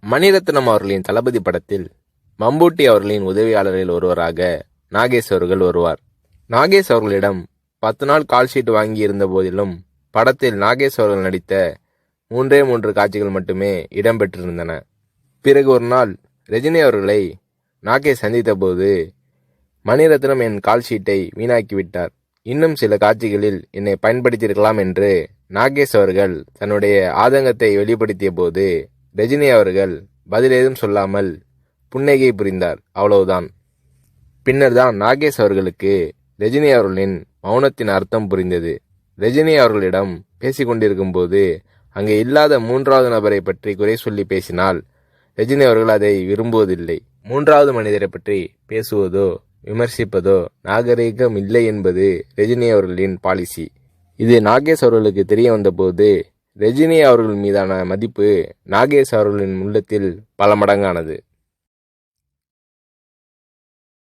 மணிரத்னம் அவர்களின் தளபதி படத்தில் மம்பூட்டி அவர்களின் உதவியாளரில் ஒருவராக நாகேஷ் அவர்கள் வருவார். நாகேஷ் அவர்களிடம் 10 நாள் கால்ஷீட் வாங்கி இருந்த போதிலும் படத்தில் நாகேஷ் அவர்கள் நடித்த 3 காட்சிகள் மட்டுமே இடம்பெற்றிருந்தன. பிறகு ஒரு நாள் ரஜினி அவர்களை நாகேஷ் சந்தித்த போது, மணிரத்னம் என் கால்ஷீட்டை வீணாக்கிவிட்டார், இன்னும் சில காட்சிகளில் என்னை பயன்படுத்தியிருக்கலாம் என்று நாகேஷ் அவர்கள் தன்னுடைய ஆதங்கத்தை வெளிப்படுத்திய போது, ரஜினி அவர்கள் பதில் ஏதும் சொல்லாமல் புன்னகை புரிந்தார். அவ்வளவுதான். பின்னர் தான் நாகேஷ் அவர்களுக்கு ரஜினி அவர்களின் மௌனத்தின் அர்த்தம் புரிந்தது. ரஜினி அவர்களிடம் பேசிக்கொண்டிருக்கும் போது அங்கே இல்லாத 3வது நபரை பற்றி குறை சொல்லி பேசினால் ரஜினி அவர்கள் அதை விரும்புவதில்லை. 3வது மனிதரை பற்றி பேசுவதோ விமர்சிப்பதோ நாகரீகம் இல்லை என்பது ரஜினி அவர்களின் பாலிசி. இது நாகேஷ் அவர்களுக்கு தெரிய வந்தபோது ரஜினி அவர்கள் மீதான மதிப்பு நாகேஷ் அவர்களின் உள்ளத்தில் பல மடங்கானது.